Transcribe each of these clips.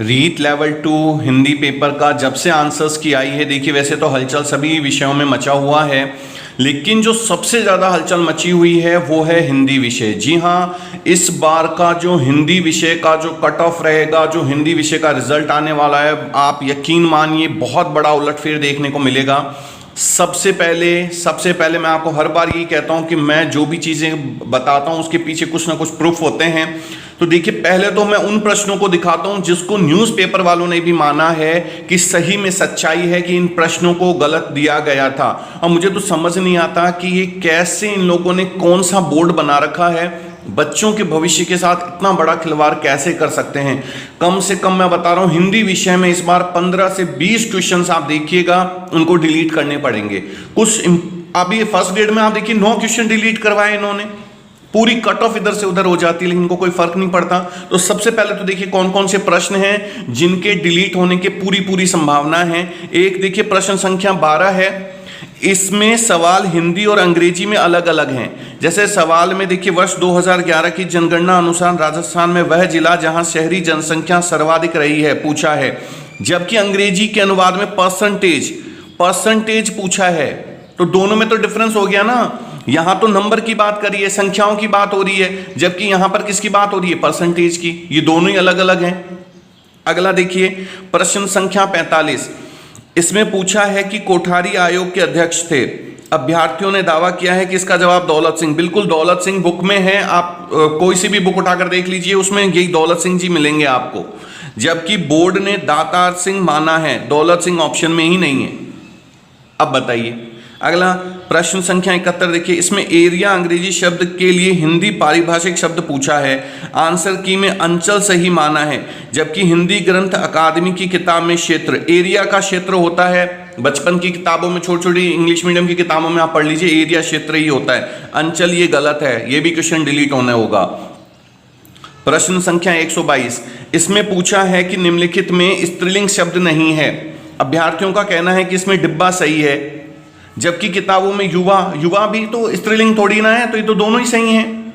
REET level 2 Hindi paper का जब से आंसर्स की आई है, देखिए वैसे तो हलचल सभी विषयों में मचा हुआ है, लेकिन जो सबसे ज़्यादा हलचल मची हुई है वो है हिंदी विषय। जी हाँ, इस बार का जो हिंदी विषय का जो कट ऑफ रहेगा, जो हिंदी विषय का रिजल्ट आने वाला है, आप यकीन मानिए बहुत बड़ा उलटफेर देखने को मिलेगा। सबसे पहले मैं आपको हर बार यही कहता हूं कि मैं जो भी चीज़ें बताता हूं उसके पीछे कुछ ना कुछ प्रूफ होते हैं। तो देखिए, पहले तो मैं उन प्रश्नों को दिखाता हूं जिसको न्यूज़पेपर वालों ने भी माना है कि सही में सच्चाई है कि इन प्रश्नों को गलत दिया गया था। और मुझे तो समझ नहीं आता कि ये कैसे इन लोगों ने कौन सा बोर्ड बना रखा है, बच्चों के भविष्य के साथ इतना बड़ा खिलवाड़ कैसे कर सकते हैं। कम से कम मैं बता रहा हूं, हिंदी विषय में इस बार 15 से 20 क्वेश्चंस आप देखिएगा उनको डिलीट करने पड़ेंगे। कुछ अभी फर्स्ट ग्रेड में आप देखिए 9 क्वेश्चन डिलीट करवाए इन्होंने, पूरी कट ऑफ इधर से उधर हो जाती है, लेकिन इनको कोई फर्क नहीं पड़ता। तो सबसे पहले तो देखिए कौन कौन से प्रश्न हैं जिनके डिलीट होने की पूरी संभावना है। एक देखिए प्रश्न संख्या 12 है, इसमें सवाल हिंदी और अंग्रेजी में अलग अलग हैं। जैसे सवाल में देखिए, वर्ष 2011 की जनगणना अनुसार राजस्थान में वह जिला जहां शहरी जनसंख्या सर्वाधिक रही है पूछा है, जबकि अंग्रेजी के अनुवाद में परसेंटेज पूछा है। तो दोनों में तो डिफरेंस हो गया ना, यहां तो नंबर की बात करी है, संख्याओं की बात हो रही है, जबकि यहां पर किसकी बात हो रही है, परसेंटेज की। ये दोनों ही अलग अलग हैं। अगला देखिए प्रश्न संख्या 45, इसमें पूछा है कि कोठारी आयोग के अध्यक्ष थे, अभ्यर्थियों ने दावा किया है कि इसका जवाब दौलत सिंह। बिल्कुल दौलत सिंह बुक में है, आप कोई सी भी बुक उठाकर देख लीजिए, उसमें यही दौलत सिंह जी मिलेंगे आपको। जबकि बोर्ड ने दातार सिंह माना है, दौलत सिंह ऑप्शन में ही नहीं है। अब बताइए अगला प्रश्न संख्या 71, देखिए इसमें एरिया अंग्रेजी शब्द के लिए हिंदी पारिभाषिक शब्द पूछा है, आंसर की में अंचल सही माना है, जबकि हिंदी ग्रंथ अकादमी की किताब में क्षेत्र, एरिया का क्षेत्र होता है, बचपन की किताबों में छोटी छोटी इंग्लिश मीडियम की किताबों में आप पढ़ लीजिए, एरिया क्षेत्र ही होता है, अंचल ये गलत है, ये भी क्वेश्चन डिलीट होना होगा। प्रश्न संख्या 122, इसमें पूछा है कि निम्नलिखित में स्त्रीलिंग शब्द नहीं है, अभ्यर्थियों का कहना है कि इसमें डिब्बा सही है, जबकि किताबों में युवा भी तो स्त्रीलिंग थोड़ी ना है, तो ये तो दोनों ही सही हैं।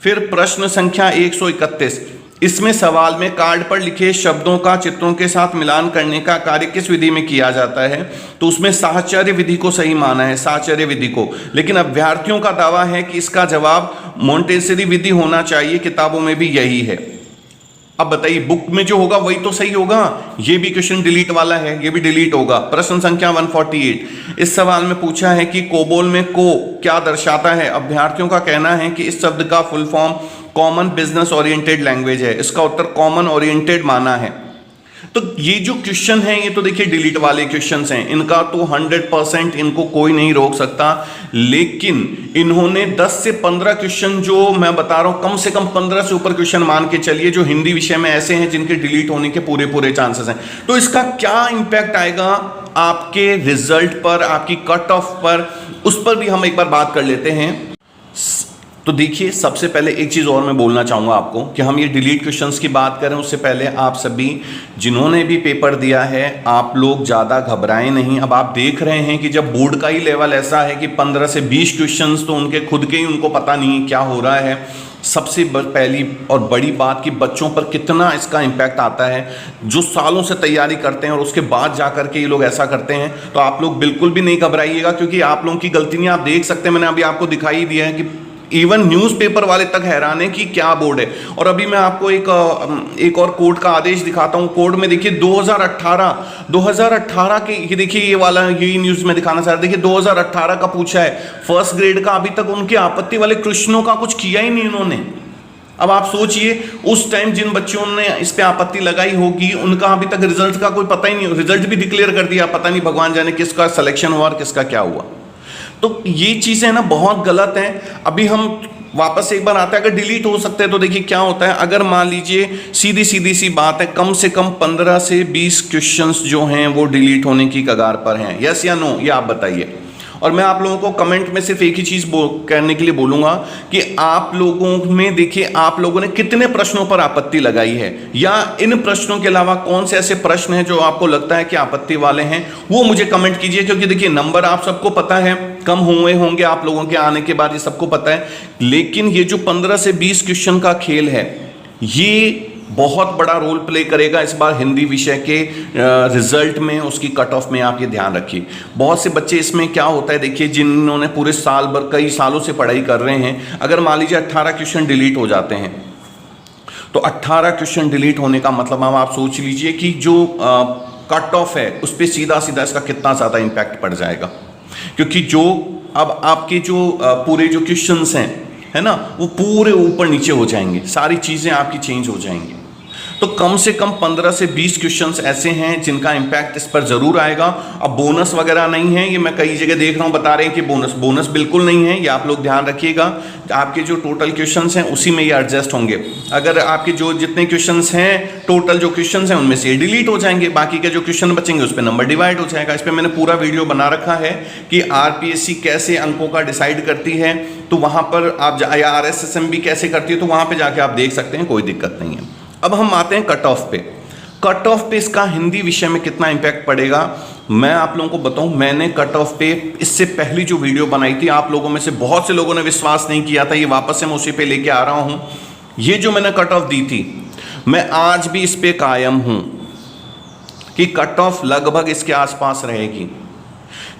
फिर प्रश्न संख्या 131, इसमें सवाल में कार्ड पर लिखे शब्दों का चित्रों के साथ मिलान करने का कार्य किस विधि में किया जाता है, तो उसमें साहचर्य विधि को सही माना है, साहचर्य विधि को, लेकिन अभ्यर्थियों का दावा है कि इसका जवाब मोंटेसरी विधि होना चाहिए, किताबों में भी यही है। अब बताइए बुक में जो होगा वही तो सही होगा, ये भी क्वेश्चन डिलीट वाला है, ये भी डिलीट होगा। प्रश्न संख्या 148, इस सवाल में पूछा है कि कोबोल में को क्या दर्शाता है, अभ्यर्थियों का कहना है कि इस शब्द का full form common business oriented language है, इसका उत्तर कॉमन ओरिएंटेड माना है। तो ये जो क्वेश्चन हैं ये तो देखिए डिलीट वाले क्वेश्चंस हैं, इनका तो 100% इनको कोई नहीं रोक सकता, लेकिन इन्होंने 10 से 15 क्वेश्चन जो मैं बता रहा हूं, कम से कम 15 से ऊपर क्वेश्चन मान के चलिए जो हिंदी विषय में ऐसे हैं जिनके डिलीट होने के पूरे चांसेस हैं। तो इसका क्या इंपैक्ट आएगा आपके रिजल्ट पर, आपकी कट ऑफ पर, उस पर भी हम एक बार बात कर लेते हैं। तो देखिए सबसे पहले एक चीज़ और मैं बोलना चाहूँगा आपको कि हम ये डिलीट क्वेश्चंस की बात करें उससे पहले आप सभी जिन्होंने भी पेपर दिया है आप लोग ज़्यादा घबराएं नहीं। अब आप देख रहे हैं कि जब बोर्ड का ही लेवल ऐसा है कि 15 से 20 क्वेश्चंस तो उनके खुद के ही उनको पता नहीं है क्या हो रहा है। सबसे पहली और बड़ी बात कि बच्चों पर कितना इसका इम्पैक्ट आता है, जो सालों से तैयारी करते हैं और उसके बाद जा करके ये लोग ऐसा करते हैं। तो आप लोग बिल्कुल भी नहीं घबराइएगा, क्योंकि आप लोगों की गलती नहीं, आप देख सकते हैं, मैंने अभी आपको दिखाई दिया है कि इवन न्यूज़पेपर वाले तक हैरान है कि क्या बोर्ड है। और अभी मैं आपको एक और कोर्ट का आदेश दिखाता हूं। कोर्ट में देखिए 2018 के, ये देखिए ये वाला, यही न्यूज़ में दिखाना चाह रहा, देखिए 2018 का पूछा है फर्स्ट ग्रेड का। अभी तक उनके आपत्ति वाले क्वेश्चनों का कुछ किया ही नहीं इन्होंने। अब आप सोचिए उस टाइम जिन बच्चों ने इस पे आपत्ति लगाई होगी उनका अभी तक रिजल्ट का कोई पता ही नहीं, रिजल्ट भी डिक्लेयर कर दिया, पता नहीं भगवान जाने किसका सिलेक्शन हुआ और किसका क्या हुआ। तो ये चीज़ें ना बहुत गलत हैं। अभी हम वापस एक बार आते हैं, अगर डिलीट हो सकते हैं तो देखिए क्या होता है। अगर मान लीजिए सीधी सी बात है, कम से कम 15 से 20 क्वेश्चंस जो हैं वो डिलीट होने की कगार पर हैं, यस या नो, ये आप बताइए। और मैं आप लोगों को कमेंट में सिर्फ एक ही चीज़ करने के लिए बोलूँगा कि आप लोगों में देखिए आप लोगों ने कितने प्रश्नों पर आपत्ति लगाई है, या इन प्रश्नों के अलावा कौन से ऐसे प्रश्न हैं जो आपको लगता है कि आपत्ति वाले हैं, वो मुझे कमेंट कीजिए। क्योंकि देखिए नंबर आप सबको पता है कम हुए होंगे आप लोगों के आने के बाद, ये सबको पता है, लेकिन ये जो 15 से 20 क्वेश्चन का खेल है ये बहुत बड़ा रोल प्ले करेगा इस बार हिंदी विषय के रिजल्ट में, उसकी कट ऑफ में। आप ये ध्यान रखिए। बहुत से बच्चे इसमें क्या होता है, देखिए जिन्होंने पूरे साल भर कई सालों से पढ़ाई कर रहे हैं, अगर मान लीजिए 18 क्वेश्चन डिलीट हो जाते हैं, तो 18 क्वेश्चन डिलीट होने का मतलब आप सोच लीजिए कि जो कट ऑफ है उस पर सीधा सीधा इसका कितना ज़्यादा इम्पैक्ट पड़ जाएगा। क्योंकि जो अब आपके जो पूरे जो क्वेश्चंस हैं, है ना, वो पूरे ऊपर नीचे हो जाएंगे, सारी चीज़ें आपकी चेंज हो जाएंगी। तो कम से कम 15 से 20 क्वेश्चंस ऐसे हैं जिनका इम्पैक्ट इस पर जरूर आएगा। अब बोनस वगैरह नहीं है, ये मैं कई जगह देख रहा हूँ बता रहे हैं कि बोनस बिल्कुल नहीं है, ये आप लोग ध्यान रखिएगा। आपके जो टोटल क्वेश्चंस हैं उसी में ये एडजस्ट होंगे। अगर आपके जो जितने क्वेश्चंस हैं, टोटल जो क्वेश्चंस हैं उनमें से डिलीट हो जाएंगे, बाकी के जो क्वेश्चन बचेंगे उस पर नंबर डिवाइड हो जाएगा। इस पर मैंने पूरा वीडियो बना रखा है कि आरपीएससी कैसे अंकों का डिसाइड करती है, तो वहाँ पर आप या RSSM भी कैसे करती है, तो वहाँ पर जाके आप देख सकते हैं, कोई दिक्कत नहीं है। अब हम आते हैं कट ऑफ पे। कट ऑफ पे इसका हिंदी विषय में कितना इम्पैक्ट पड़ेगा, मैं आप लोगों को बताऊं। मैंने कट ऑफ पे इससे पहली जो वीडियो बनाई थी, आप लोगों में से बहुत से लोगों ने विश्वास नहीं किया था, ये वापस से मैं उसी पे लेके आ रहा हूं। ये जो मैंने कट ऑफ दी थी, मैं आज भी इस पे कायम हूं कि कट ऑफ लगभग इसके आसपास रहेगी।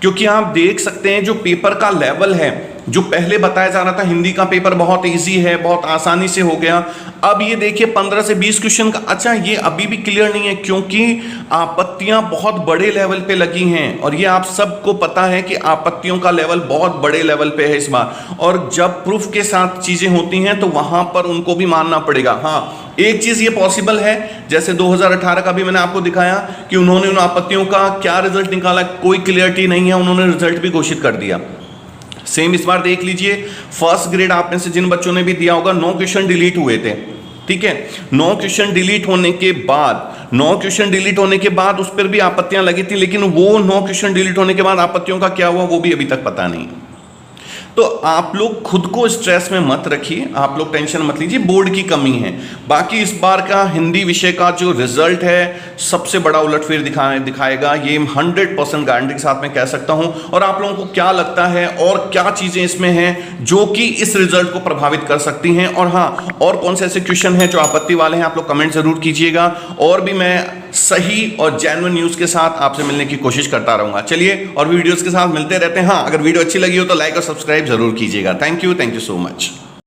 क्योंकि आप देख सकते हैं जो पेपर का लेवल है, जो पहले बताया जा रहा था हिंदी का पेपर बहुत इजी है, बहुत आसानी से हो गया, अब ये देखिए 15 से 20 क्वेश्चन का। अच्छा, ये अभी भी क्लियर नहीं है क्योंकि आपत्तियां बहुत बड़े लेवल पे लगी हैं, और ये आप सबको पता है कि आपत्तियों का लेवल बहुत बड़े लेवल पे है इस बार। और जब प्रूफ के साथ चीजें होती हैं तो वहां पर उनको भी मानना पड़ेगा। हाँ, एक चीज ये पॉसिबल है, जैसे 2018 का भी मैंने आपको दिखाया कि उन्होंने उन आपत्तियों का क्या रिजल्ट निकाला, कोई क्लियरिटी नहीं है, उन्होंने रिजल्ट भी घोषित कर दिया। सेम इस बार देख लीजिए, फर्स्ट ग्रेड आप में से जिन बच्चों ने भी दिया होगा, 9 क्वेश्चन डिलीट हुए थे, ठीक है। 9 क्वेश्चन डिलीट होने के बाद उस पर भी आपत्तियां लगी थी, लेकिन वो 9 क्वेश्चन डिलीट होने के बाद आपत्तियों का क्या हुआ वो भी अभी तक पता नहीं। तो आप लोग खुद को स्ट्रेस में मत रखिए, आप लोग टेंशन मत लीजिए, बोर्ड की कमी है। बाकी इस बार का हिंदी विषय का जो रिजल्ट है सबसे बड़ा उलटफेर दिखाएगा, ये 100% गारंटी के साथ मैं कह सकता हूं। और आप लोगों को क्या लगता है और क्या चीजें इसमें हैं जो कि इस रिजल्ट को प्रभावित कर सकती हैं, और हाँ, और कौन से ऐसे क्वेश्चन हैं जो आपत्ति वाले हैं, आप लोग कमेंट जरूर कीजिएगा। और भी मैं सही और जेन्युइन न्यूज के साथ आपसे मिलने की कोशिश करता रहूंगा। चलिए, और वीडियोस के साथ मिलते रहते हैं। हाँ, अगर वीडियो अच्छी लगी हो तो लाइक और सब्सक्राइब जरूर कीजिएगा। Thank you so much.